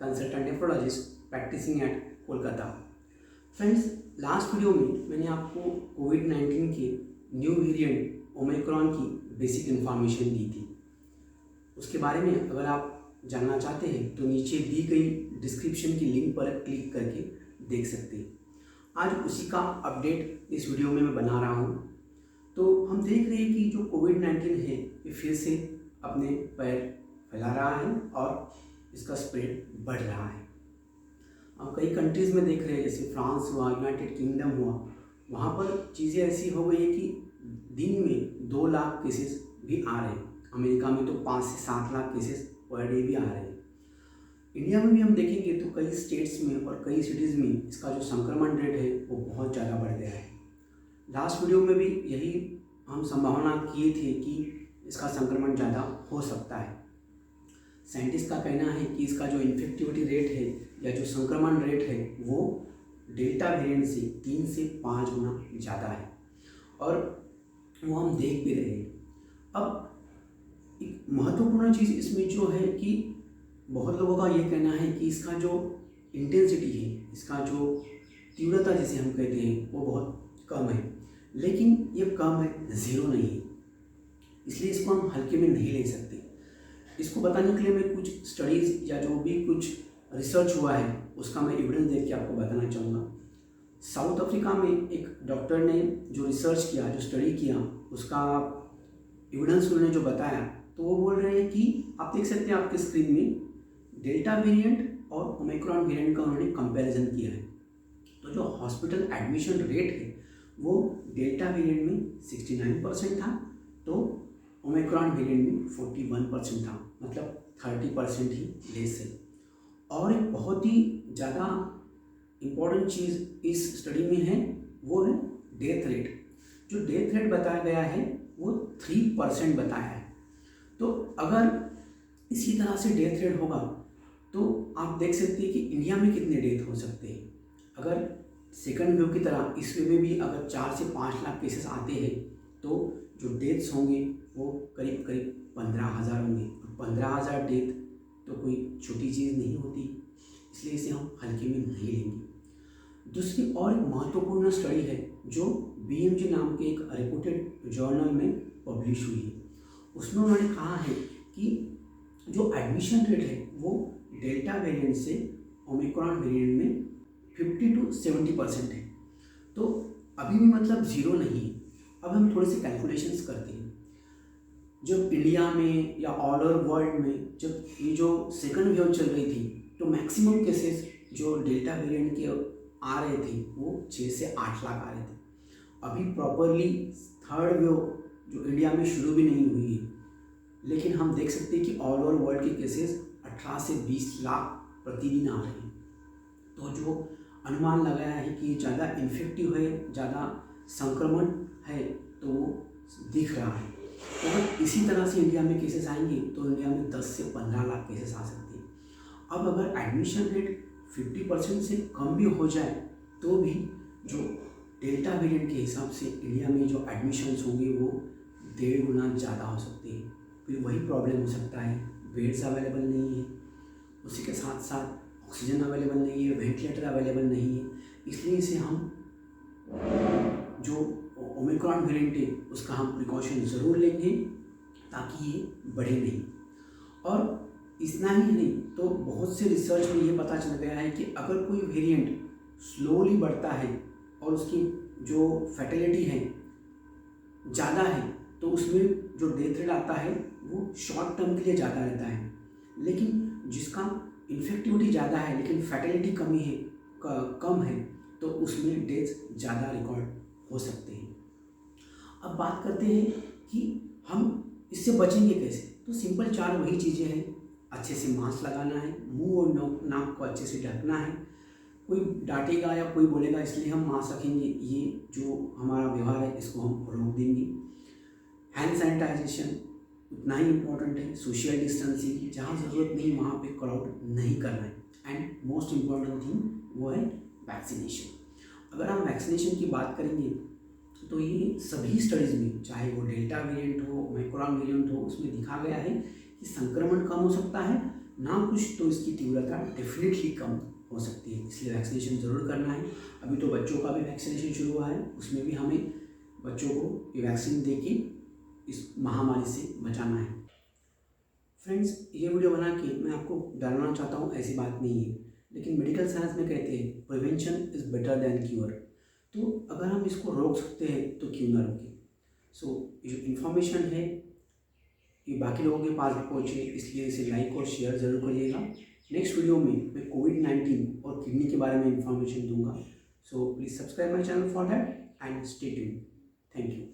Consultant nephrologist practising at Kolkata. Friends, last video में मैंने आपको कोविड-19 के न्यू वेरिएंट ओमिक्रॉन की बेसिक इन्फॉर्मेशन दी थी। उसके बारे में अगर आप जानना चाहते हैं तो नीचे दी गई डिस्क्रिप्शन की लिंक पर क्लिक करके देख सकते हैं। आज उसी का अपडेट इस वीडियो में मैं बना रहा हूँ। तो हम देख रहे हैं कि जो कोविड-19 है ये फिर से अपने पैर फैला रहा है और इसका स्प्रेड बढ़ रहा है। हम कई कंट्रीज़ में देख रहे हैं, जैसे फ्रांस हुआ, यूनाइटेड किंगडम हुआ, वहाँ पर चीज़ें ऐसी हो गई है कि दिन में 2 लाख केसेस भी आ रहे हैं। अमेरिका में तो 5 से 7 लाख केसेस पर डे भी आ रहे हैं। इंडिया में भी हम देखेंगे तो कई स्टेट्स में और कई सिटीज़ में इसका जो संक्रमण रेट है वो बहुत ज़्यादा बढ़ गया है। लास्ट वीडियो में भी यही हम संभावना किए थे कि इसका संक्रमण ज़्यादा हो सकता है। साइंटिस्ट का कहना है कि इसका जो इन्फेक्टिविटी रेट है या जो संक्रमण रेट है वो डेल्टा वेरिएंट से 3 से 5 गुना ज़्यादा है और वो हम देख भी रहे हैं। अब एक महत्वपूर्ण चीज़ इसमें जो है कि बहुत लोगों का ये कहना है कि इसका जो इंटेंसिटी है, इसका जो तीव्रता जिसे हम कहते हैं वो बहुत कम है, लेकिन ये कम है, ज़ीरो नहीं है, इसलिए इसको हम हल्के में नहीं ले सकते। इसको बताने के लिए मैं कुछ स्टडीज़ या जो भी कुछ रिसर्च हुआ है उसका मैं एविडेंस देख के आपको बताना चाहूँगा। साउथ अफ्रीका में एक डॉक्टर ने जो रिसर्च किया, जो स्टडी किया, उसका एविडेंस उन्होंने जो बताया, तो वो बोल रहे हैं कि आप देख सकते हैं आपके स्क्रीन में डेल्टा वेरिएंट और ओमिक्रॉन वेरिएंट का उन्होंने कंपैरिजन किया है। तो जो हॉस्पिटल एडमिशन रेट है वो डेल्टा वेरिएंट में 69% था, तो ओमिक्रॉन वेरिएंट में 41% था, मतलब 30% ही लेस है। और एक बहुत ही ज़्यादा इम्पॉर्टेंट चीज़ इस स्टडी में है वो है डेथ रेट। जो डेथ रेट बताया गया है वो 3% बताया है। तो अगर इसी तरह से डेथ रेट होगा तो आप देख सकते हैं कि इंडिया में कितने डेथ हो सकते हैं। अगर सेकंड वेव की तरह इस वेव में भी अगर 4 से 5 लाख केसेस आते हैं तो जो डेथ्स होंगे वो करीब 15,000 होंगे। 15,000 डेथ तो कोई छोटी चीज़ नहीं होती, इसलिए इसे हम हल्के में नहीं लेंगे। दूसरी और एक महत्वपूर्ण स्टडी है जो BMJ नाम के एक रेपुटेड जर्नल में पब्लिश हुई है। उसमें उन्होंने कहा है कि जो एडमिशन रेट है वो डेल्टा वेरिएंट से ओमिक्रॉन वेरिएंट में 50 से 70% है। तो अभी भी मतलब ज़ीरो नहीं है। अब हम थोड़े से कैलकुलेशंस करते हैं। जब इंडिया में या ऑल ओवर वर्ल्ड में जब ये जो सेकंड वेव चल रही थी तो मैक्सिमम केसेस जो डेल्टा वेरिएंट के आ रहे थे वो 6 से 8 लाख आ रहे थे। अभी प्रॉपरली थर्ड वेव जो इंडिया में शुरू भी नहीं हुई है, लेकिन हम देख सकते हैं कि ऑल ओवर वर्ल्ड के केसेस 18 से 20 लाख प्रतिदिन आ रहे हैं। तो जो अनुमान लगाया है कि ज़्यादा इन्फेक्टिव है, ज़्यादा संक्रमण है, तो वो दिख रहा है। तो अगर इसी तरह से इंडिया में केसेस आएंगे तो इंडिया में 10 से 15 लाख केसेस आ सकते हैं। अब अगर एडमिशन रेट 50% से कम भी हो जाए तो भी जो डेल्टा वेरिएंट के हिसाब से इंडिया में जो एडमिशन्स होंगे वो 1.5 गुना ज़्यादा हो सकते हैं। फिर वही प्रॉब्लम हो सकता है, बेड्स अवेलेबल नहीं है, उसी के साथ साथ ऑक्सीजन अवेलेबल नहीं है, वेंटिलेटर अवेलेबल नहीं है। इसलिए इसे हम जो ओमिक्रॉन वेरिएंट है उसका हम प्रिकॉशन ज़रूर लेंगे ताकि ये बढ़े नहीं। और इतना ही नहीं तो बहुत से रिसर्च में ये पता चल गया है कि अगर कोई वेरिएंट स्लोली बढ़ता है और उसकी जो फैटेलिटी है ज़्यादा है तो उसमें जो डेथ रेट आता है वो शॉर्ट टर्म के लिए ज़्यादा रहता है। लेकिन जिसका इन्फेक्टिविटी ज़्यादा है लेकिन फैटेलिटी कम है तो उसमें डेथ ज़्यादा रिकॉर्ड हो सकते हैं। अब बात करते हैं कि हम इससे बचेंगे कैसे। तो सिंपल 4 वही चीज़ें हैं। अच्छे से मास्क लगाना है, मुंह और नाक को अच्छे से ढकना है। कोई डांटेगा या कोई बोलेगा इसलिए हम मास्क रखेंगे, ये जो हमारा व्यवहार है इसको हम रोक देंगे। हैंड सैनिटाइजेशन उतना ही इम्पोर्टेंट है। सोशल डिस्टेंसिंग, जहाँ ज़रूरत नहीं वहाँ पे क्राउड नहीं करना है। एंड मोस्ट इम्पॉर्टेंट थिंग वो है वैक्सीनेशन। अगर हम वैक्सीनेशन की बात करेंगे तो ये सभी स्टडीज़ में, चाहे वो डेल्टा वेरिएंट हो, ओमिक्रॉन वेरिएंट हो, उसमें दिखा गया है कि संक्रमण कम हो सकता है ना कुछ तो इसकी तीव्रता डेफिनेटली कम हो सकती है। इसलिए वैक्सीनेशन ज़रूर करना है। अभी तो बच्चों का भी वैक्सीनेशन शुरू हुआ है, उसमें भी हमें बच्चों को ये वैक्सीन दे के इस महामारी से बचाना है। फ्रेंड्स, ये वीडियो बना के मैं आपको डराना चाहता हूँ, ऐसी बात नहीं है, लेकिन मेडिकल साइंस में कहते हैं prevention is better than cure. तो अगर हम इसको रोक सकते हैं तो क्यों ना रोकें। सो ये जो इन्फॉर्मेशन है ये बाकी लोगों के पास भी पहुँचे, इसलिए इसे लाइक और शेयर ज़रूर करिएगा। नेक्स्ट वीडियो में मैं कोविड-19 और किडनी के बारे में इन्फॉर्मेशन दूंगा। So please subscribe my channel for that and stay tuned. Thank you.